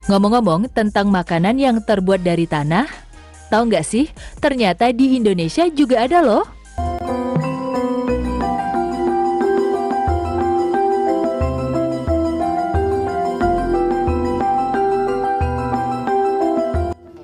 Ngomong-ngomong tentang makanan yang terbuat dari tanah, tahu nggak sih, ternyata di Indonesia juga ada loh.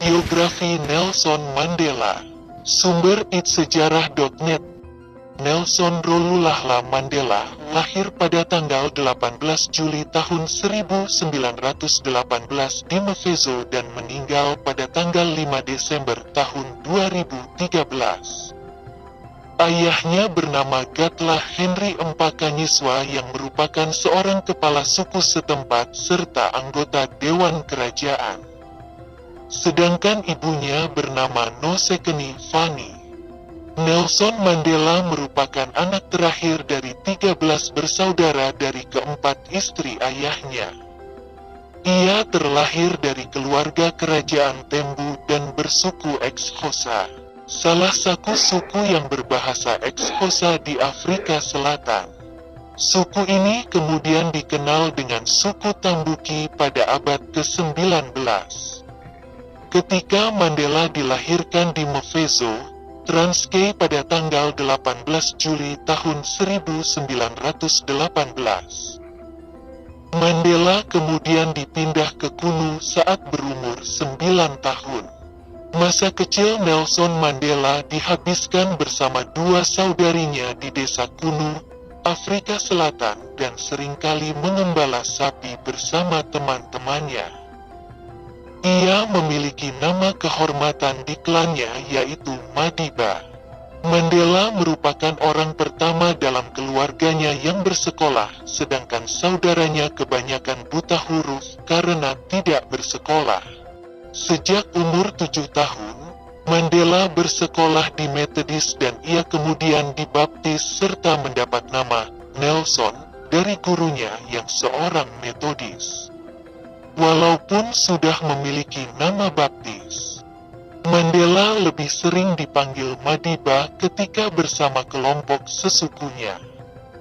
Biografi Nelson Mandela. Sumber itsejarah.net. Nelson Rolihlahla Mandela lahir pada tanggal 18 Juli tahun 1918 di Mvezo dan meninggal pada tanggal 5 Desember tahun 2013. Ayahnya bernama Gatlah Henry Mpakanyiswa yang merupakan seorang kepala suku setempat serta anggota Dewan Kerajaan. Sedangkan ibunya bernama Nosekeni Fani. Nelson Mandela merupakan anak terakhir dari 13 bersaudara dari keempat istri ayahnya. Ia terlahir dari keluarga kerajaan Tembu dan bersuku Xhosa, salah satu suku yang berbahasa Xhosa di Afrika Selatan. Suku ini kemudian dikenal dengan suku Tambuki pada abad ke-19. Ketika Mandela dilahirkan di Mvezo, Transkei pada tanggal 18 Juli tahun 1918. Mandela kemudian dipindah ke Kunu saat berumur 9 tahun. Masa kecil Nelson Mandela dihabiskan bersama dua saudarinya di desa Kunu, Afrika Selatan dan seringkali mengembala sapi bersama teman-temannya. Ia memiliki nama kehormatan di klannya yaitu Madiba. Mandela merupakan orang pertama dalam keluarganya yang bersekolah, sedangkan saudaranya kebanyakan buta huruf karena tidak bersekolah. Sejak umur 7 tahun, Mandela bersekolah di Methodist dan ia kemudian dibaptis serta mendapat nama Nelson dari gurunya yang seorang Metodis. Walaupun sudah memiliki nama baptis, Mandela lebih sering dipanggil Madiba ketika bersama kelompok sesukunya.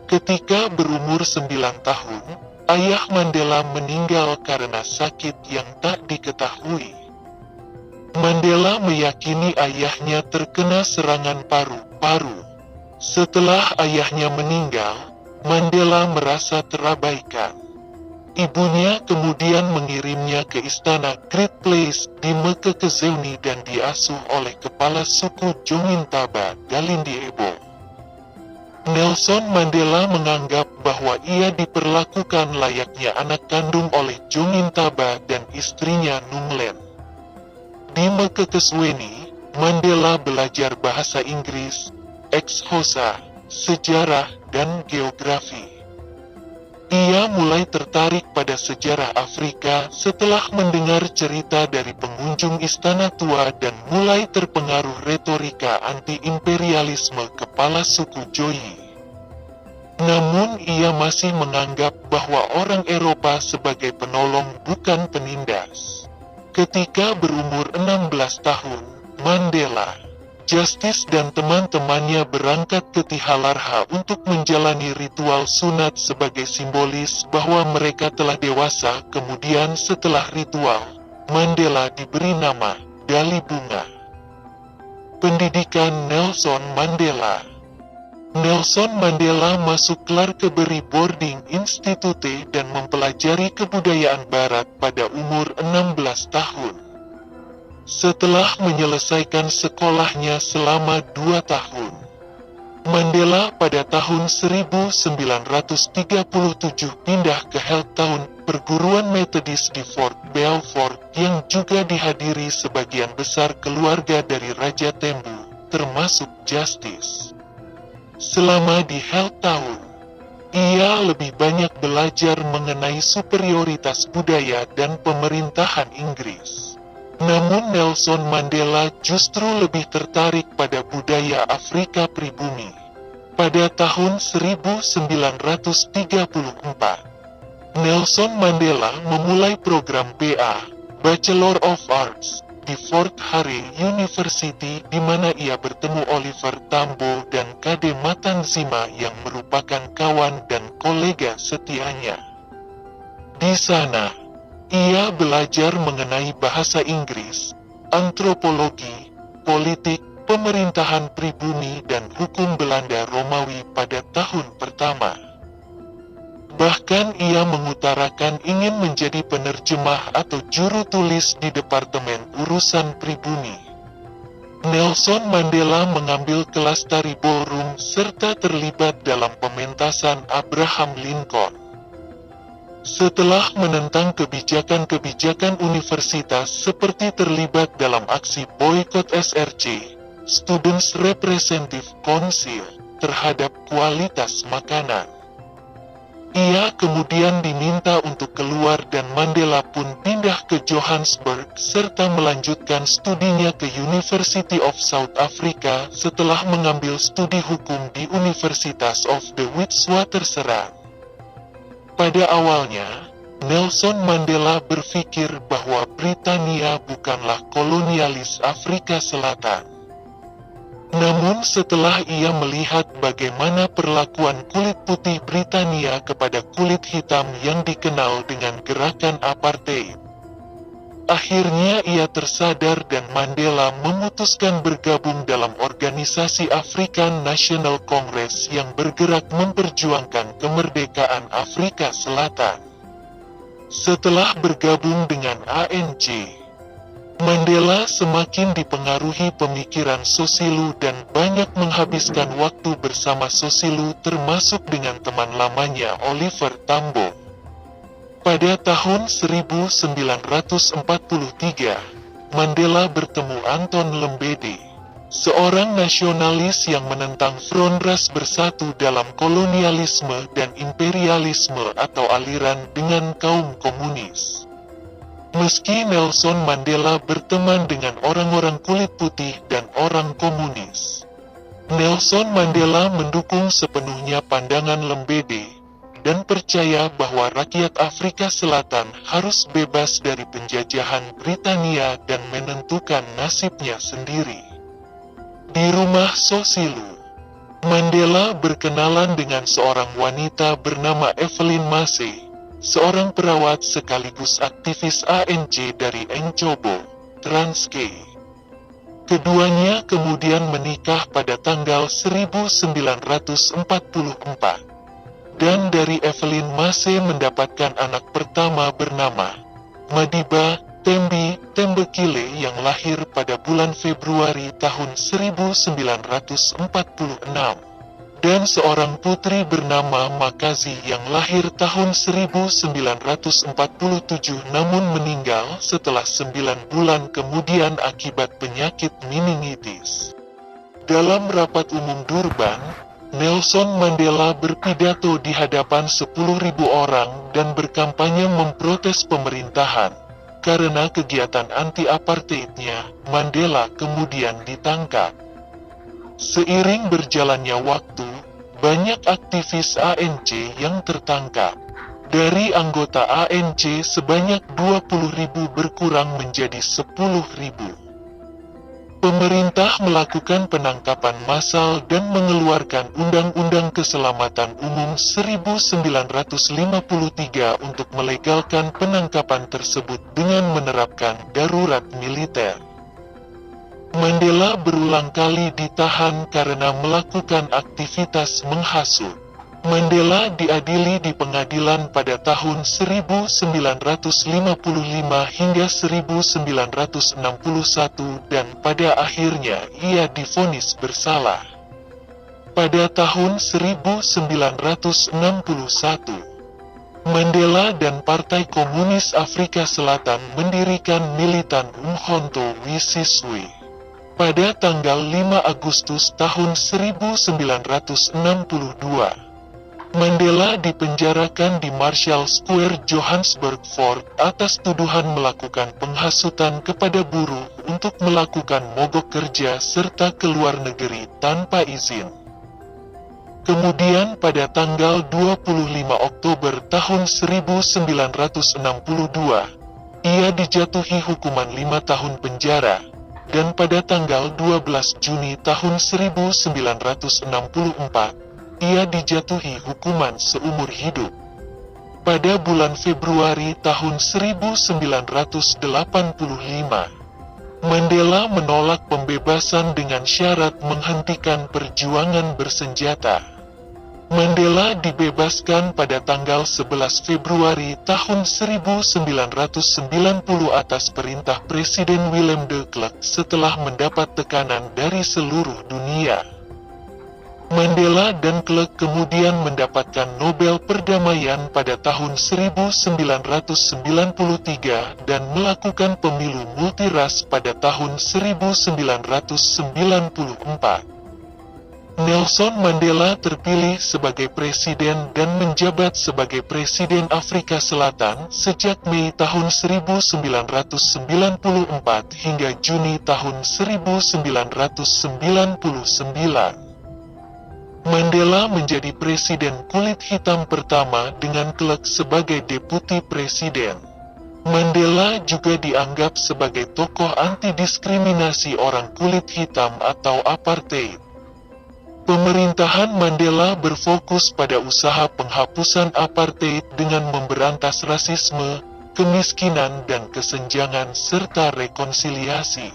Ketika berumur 9 tahun, ayah Mandela meninggal karena sakit yang tak diketahui. Mandela meyakini ayahnya terkena serangan paru-paru. Setelah ayahnya meninggal, Mandela merasa terabaikan. Ibunya kemudian mengirimnya ke istana Great Place di Mekkekezweni dan diasuh oleh kepala suku Jongintaba Dalindyebo. Nelson Mandela menganggap bahwa ia diperlakukan layaknya anak kandung oleh Jongintaba dan istrinya Nunglen. Di Mekkekezweni, Mandela belajar bahasa Inggris, Xhosa, sejarah, dan geografi. Ia mulai tertarik pada sejarah Afrika setelah mendengar cerita dari pengunjung istana tua dan mulai terpengaruh retorika anti-imperialisme kepala suku Joyi. Namun ia masih menganggap bahwa orang Eropa sebagai penolong bukan penindas. Ketika berumur 16 tahun, Mandela, Justice dan teman-temannya berangkat ke Tihalarha untuk menjalani ritual sunat sebagai simbolis bahwa mereka telah dewasa. Kemudian setelah ritual, Mandela diberi nama Dali Bunga. Pendidikan Nelson Mandela. Nelson Mandela masuk Clarkebury Boarding Institute dan mempelajari kebudayaan barat pada umur 16 tahun. Setelah menyelesaikan sekolahnya selama 2 tahun, Mandela pada tahun 1937 pindah ke Healdtown, perguruan Methodist di Fort Belvoir yang juga dihadiri sebagian besar keluarga dari Raja Tembu, termasuk Justice. Selama di Healdtown, ia lebih banyak belajar mengenai superioritas budaya dan pemerintahan Inggris. Namun Nelson Mandela justru lebih tertarik pada budaya Afrika pribumi. Pada tahun 1934, Nelson Mandela memulai program BA, Bachelor of Arts, di Fort Hare University di mana ia bertemu Oliver Tambo dan Kade Matanzima yang merupakan kawan dan kolega setianya. Di sana, Ia belajar mengenai bahasa Inggris, antropologi, politik, pemerintahan pribumi dan hukum Belanda Romawi pada tahun pertama. Bahkan ia mengutarakan ingin menjadi penerjemah atau juru tulis di Departemen Urusan Pribumi. Nelson Mandela mengambil kelas tari ballroom serta terlibat dalam pementasan Abraham Lincoln. Setelah menentang kebijakan-kebijakan universitas seperti terlibat dalam aksi boykot SRC, Students Representative Council, terhadap kualitas makanan. Ia kemudian diminta untuk keluar dan Mandela pun pindah ke Johannesburg serta melanjutkan studinya ke University of South Africa setelah mengambil studi hukum di Universitas of the Witwatersrand. Pada awalnya, Nelson Mandela berpikir bahwa Britania bukanlah kolonialis Afrika Selatan. Namun setelah ia melihat bagaimana perlakuan kulit putih Britania kepada kulit hitam yang dikenal dengan gerakan apartheid, akhirnya ia tersadar dan Mandela memutuskan bergabung dalam organisasi African National Congress yang bergerak memperjuangkan kemerdekaan Afrika Selatan. Setelah bergabung dengan ANC, Mandela semakin dipengaruhi pemikiran Sosilu dan banyak menghabiskan waktu bersama Sosilu termasuk dengan teman lamanya Oliver Tambo. Pada tahun 1943, Mandela bertemu Anton Lembede, seorang nasionalis yang menentang front ras bersatu dalam kolonialisme dan imperialisme atau aliran dengan kaum komunis. Meski Nelson Mandela berteman dengan orang-orang kulit putih dan orang komunis, Nelson Mandela mendukung sepenuhnya pandangan Lembede dan percaya bahwa rakyat Afrika Selatan harus bebas dari penjajahan Britania dan menentukan nasibnya sendiri. Di rumah Sosilu, Mandela berkenalan dengan seorang wanita bernama Evelyn Massey, seorang perawat sekaligus aktivis ANC dari Enchobo, Transkei. Keduanya kemudian menikah pada tanggal 1944. Dan dari Evelyn Massey mendapatkan anak pertama bernama Madiba Tembi Tembekile yang lahir pada bulan Februari tahun 1946, dan seorang putri bernama Makazi yang lahir tahun 1947 namun meninggal setelah 9 bulan kemudian akibat penyakit meningitis. Dalam rapat umum Durban, Nelson Mandela berpidato di hadapan 10.000 orang dan berkampanye memprotes pemerintahan. Karena kegiatan anti-apartheidnya, Mandela kemudian ditangkap. Seiring berjalannya waktu, banyak aktivis ANC yang tertangkap. Dari anggota ANC sebanyak 20.000 berkurang menjadi 10.000. Pemerintah melakukan penangkapan massal dan mengeluarkan Undang-Undang Keselamatan Umum 1953 untuk melegalkan penangkapan tersebut dengan menerapkan darurat militer. Mandela berulang kali ditahan karena melakukan aktivitas menghasut. Mandela diadili di pengadilan pada tahun 1955 hingga 1961 dan pada akhirnya ia divonis bersalah. Pada tahun 1961, Mandela dan Partai Komunis Afrika Selatan mendirikan militan Umkhonto Wesizwe. Pada tanggal 5 Agustus tahun 1962, Mandela dipenjarakan di Marshall Square, Johannesburg Fort atas tuduhan melakukan penghasutan kepada buruh untuk melakukan mogok kerja serta keluar negeri tanpa izin. Kemudian pada tanggal 25 Oktober tahun 1962, ia dijatuhi hukuman 5 tahun penjara, dan pada tanggal 12 Juni tahun 1964, ia dijatuhi hukuman seumur hidup. Pada bulan Februari tahun 1985, Mandela menolak pembebasan dengan syarat menghentikan perjuangan bersenjata. Mandela dibebaskan pada tanggal 11 Februari tahun 1990 atas perintah Presiden Willem de Klerk setelah mendapat tekanan dari seluruh dunia. Mandela dan Klerk kemudian mendapatkan Nobel Perdamaian pada tahun 1993 dan melakukan pemilu multiras pada tahun 1994. Nelson Mandela terpilih sebagai presiden dan menjabat sebagai Presiden Afrika Selatan sejak Mei tahun 1994 hingga Juni tahun 1999. Mandela menjadi presiden kulit hitam pertama dengan Klerk sebagai deputi presiden. Mandela juga dianggap sebagai tokoh anti-diskriminasi orang kulit hitam atau apartheid. Pemerintahan Mandela berfokus pada usaha penghapusan apartheid dengan memberantas rasisme, kemiskinan dan kesenjangan serta rekonsiliasi.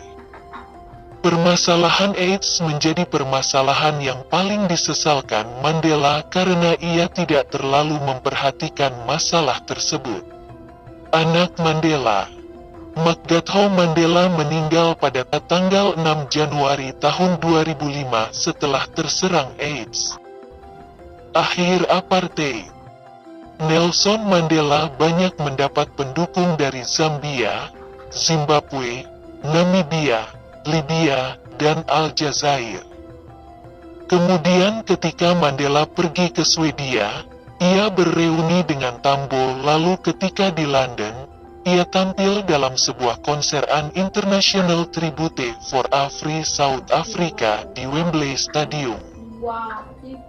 Permasalahan AIDS menjadi permasalahan yang paling disesalkan Mandela karena ia tidak terlalu memperhatikan masalah tersebut. Anak Mandela, Makgatho Mandela meninggal pada tanggal 6 Januari tahun 2005 setelah terserang AIDS. Akhir apartheid. Nelson Mandela banyak mendapat pendukung dari Zambia, Zimbabwe, Namibia, Libya, dan Aljazair. Kemudian ketika Mandela pergi ke Swedia, ia bereuni dengan Tambo lalu ketika di London, ia tampil dalam sebuah konser An International Tribute for a Free South Africa di Wembley Stadium.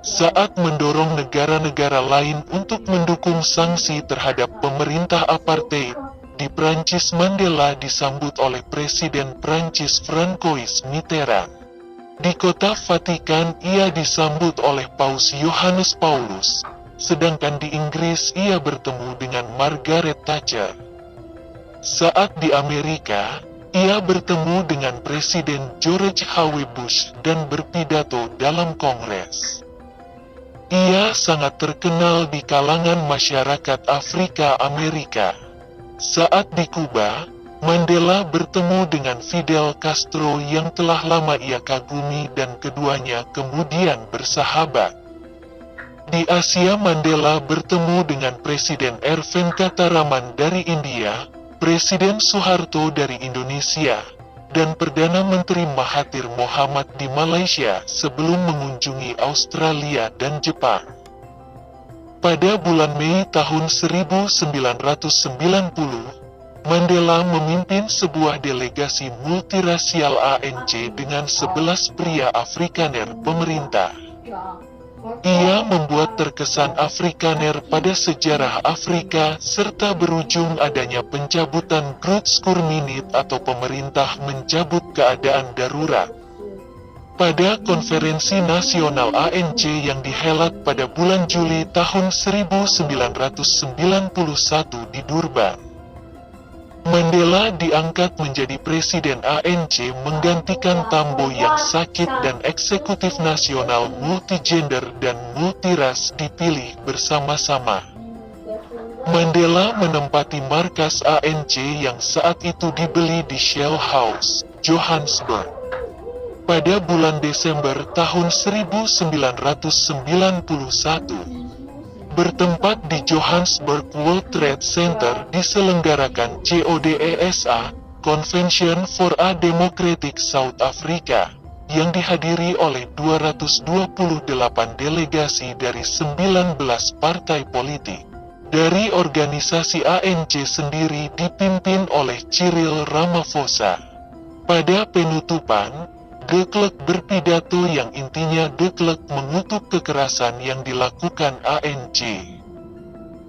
Saat mendorong negara-negara lain untuk mendukung sanksi terhadap pemerintah apartheid, di Prancis Mandela disambut oleh Presiden Prancis Francois Mitterrand. Di kota Vatikan ia disambut oleh Paus Yohanes Paulus, sedangkan di Inggris ia bertemu dengan Margaret Thatcher. Saat di Amerika, ia bertemu dengan Presiden George H.W. Bush dan berpidato dalam Kongres. Ia sangat terkenal di kalangan masyarakat Afrika Amerika. Saat di Kuba, Mandela bertemu dengan Fidel Castro yang telah lama ia kagumi dan keduanya kemudian bersahabat. Di Asia, Mandela bertemu dengan Presiden R. Venkataraman dari India, Presiden Suharto dari Indonesia, dan Perdana Menteri Mahathir Mohamad di Malaysia sebelum mengunjungi Australia dan Jepang. Pada bulan Mei tahun 1990, Mandela memimpin sebuah delegasi multirasial ANC dengan 11 pria Afrikaner pemerintah. Ia membuat terkesan Afrikaner pada sejarah Afrika serta berujung adanya pencabutan Grootskörminit atau pemerintah mencabut keadaan darurat. Pada konferensi nasional ANC yang dihelat pada bulan Juli tahun 1991 di Durban, Mandela diangkat menjadi presiden ANC menggantikan Tambo yang sakit dan eksekutif nasional multigender dan multiras dipilih bersama-sama. Mandela menempati markas ANC yang saat itu dibeli di Shell House, Johannesburg. Pada bulan Desember tahun 1991, bertempat di Johannesburg World Trade Center diselenggarakan CODESA, Convention for a Democratic South Africa, yang dihadiri oleh 228 delegasi dari 19 partai politik. Dari organisasi ANC sendiri dipimpin oleh Cyril Ramaphosa. Pada penutupan, De Klerk berpidato yang intinya De Klerk mengutuk kekerasan yang dilakukan ANC.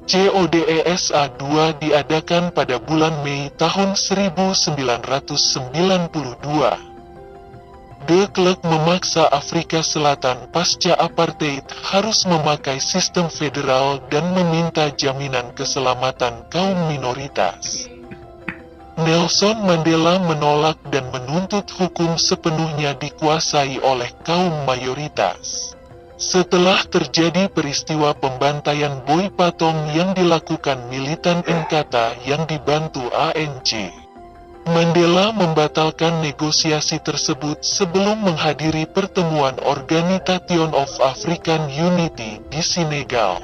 CODESA 2 diadakan pada bulan Mei tahun 1992. De Klerk memaksa Afrika Selatan pasca apartheid harus memakai sistem federal dan meminta jaminan keselamatan kaum minoritas. Nelson Mandela menolak dan menuntut hukum sepenuhnya dikuasai oleh kaum mayoritas. Setelah terjadi peristiwa pembantaian Boy Patong yang dilakukan militan Inkatha yang dibantu ANC, Mandela membatalkan negosiasi tersebut sebelum menghadiri pertemuan Organisation of African Unity di Senegal.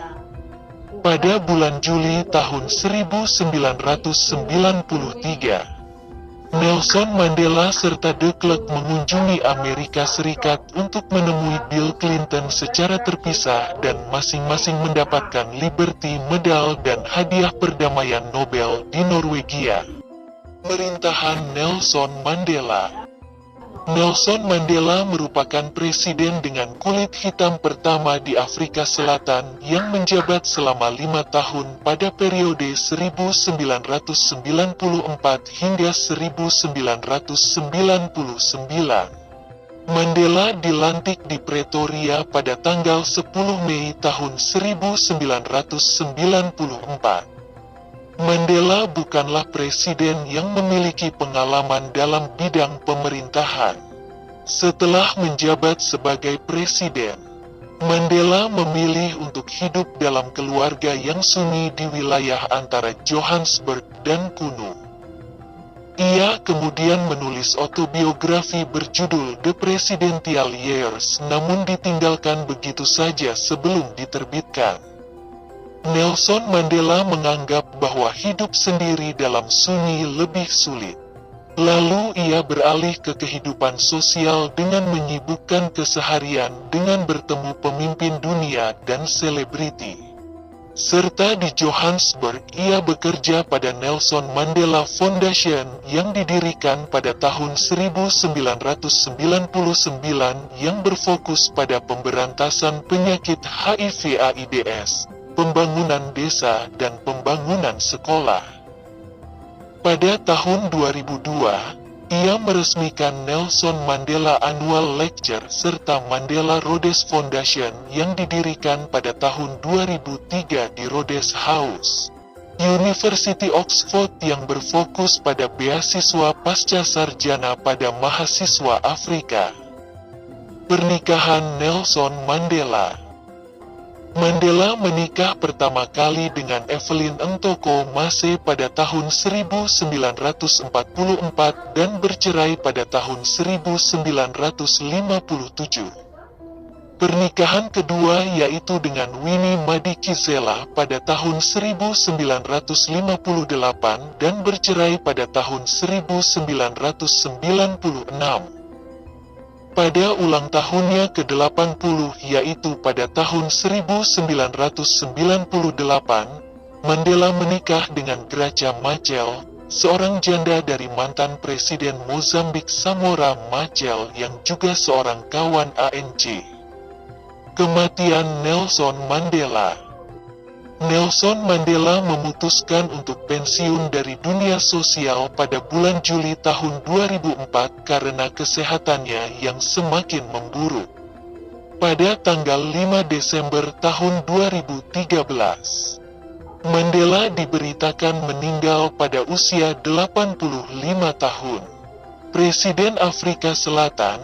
Pada bulan Juli tahun 1993, Nelson Mandela serta De Klerk mengunjungi Amerika Serikat untuk menemui Bill Clinton secara terpisah dan masing-masing mendapatkan Liberty Medal dan hadiah perdamaian Nobel di Norwegia. Pemerintahan Nelson Mandela. Nelson Mandela merupakan presiden dengan kulit hitam pertama di Afrika Selatan yang menjabat selama 5 tahun pada periode 1994 hingga 1999. Mandela dilantik di Pretoria pada tanggal 10 Mei tahun 1994. Mandela bukanlah presiden yang memiliki pengalaman dalam bidang pemerintahan. Setelah menjabat sebagai presiden, Mandela memilih untuk hidup dalam keluarga yang sunyi di wilayah antara Johannesburg dan Kuno. Ia kemudian menulis autobiografi berjudul The Presidential Years, namun ditinggalkan begitu saja sebelum diterbitkan. Nelson Mandela menganggap bahwa hidup sendiri dalam sunyi lebih sulit. Lalu ia beralih ke kehidupan sosial dengan menyibukkan keseharian dengan bertemu pemimpin dunia dan selebriti. Serta di Johannesburg ia bekerja pada Nelson Mandela Foundation yang didirikan pada tahun 1999 yang berfokus pada pemberantasan penyakit HIV/AIDS, pembangunan desa, dan pembangunan sekolah. Pada tahun 2002, ia meresmikan Nelson Mandela Annual Lecture serta Mandela Rhodes Foundation yang didirikan pada tahun 2003 di Rhodes House, University Oxford yang berfokus pada beasiswa pasca sarjana pada mahasiswa Afrika. Pernikahan Nelson Mandela. Mandela menikah pertama kali dengan Evelyn Ntoko Mase pada tahun 1944 dan bercerai pada tahun 1957. Pernikahan kedua yaitu dengan Winnie Madikizela pada tahun 1958 dan bercerai pada tahun 1996. Pada ulang tahunnya ke-80 yaitu pada tahun 1998, Mandela menikah dengan Graça Machel, seorang janda dari mantan Presiden Mozambik Samora Machel yang juga seorang kawan ANC. Kematian Nelson Mandela. Nelson Mandela memutuskan untuk pensiun dari dunia sosial pada bulan Juli tahun 2004 karena kesehatannya yang semakin memburuk. Pada tanggal 5 Desember tahun 2013, Mandela diberitakan meninggal pada usia 85 tahun. Presiden Afrika Selatan,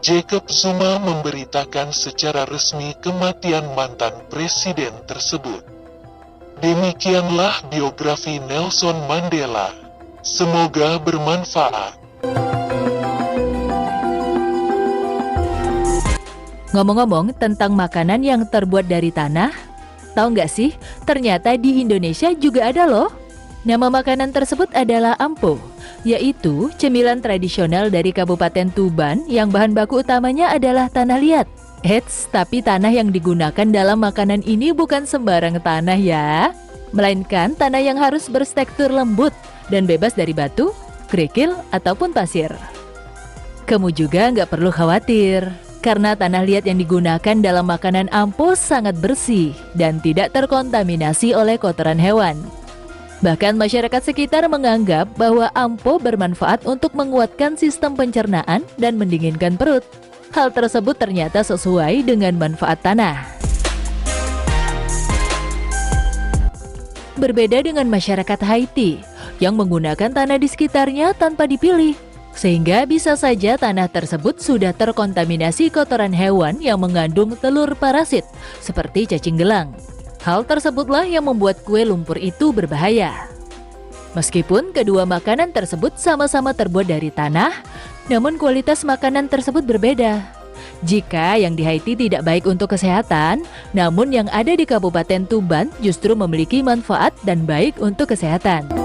Jacob Zuma memberitakan secara resmi kematian mantan presiden tersebut. Demikianlah biografi Nelson Mandela. Semoga bermanfaat. Ngomong-ngomong tentang makanan yang terbuat dari tanah, tahu nggak sih, ternyata di Indonesia juga ada loh. Nama makanan tersebut adalah ampo, yaitu cemilan tradisional dari Kabupaten Tuban yang bahan baku utamanya adalah tanah liat. Eits, tapi tanah yang digunakan dalam makanan ini bukan sembarang tanah ya, melainkan tanah yang harus bertekstur lembut dan bebas dari batu, kerikil, ataupun pasir. Kamu juga nggak perlu khawatir, karena tanah liat yang digunakan dalam makanan ampo sangat bersih dan tidak terkontaminasi oleh kotoran hewan. Bahkan masyarakat sekitar menganggap bahwa ampo bermanfaat untuk menguatkan sistem pencernaan dan mendinginkan perut. Hal tersebut ternyata sesuai dengan manfaat tanah. Berbeda dengan masyarakat Haiti yang menggunakan tanah di sekitarnya tanpa dipilih, sehingga bisa saja tanah tersebut sudah terkontaminasi kotoran hewan yang mengandung telur parasit seperti cacing gelang. Hal tersebutlah yang membuat kue lumpur itu berbahaya. Meskipun kedua makanan tersebut sama-sama terbuat dari tanah, namun kualitas makanan tersebut berbeda. Jika yang di Haiti tidak baik untuk kesehatan, namun yang ada di Kabupaten Tuban justru memiliki manfaat dan baik untuk kesehatan.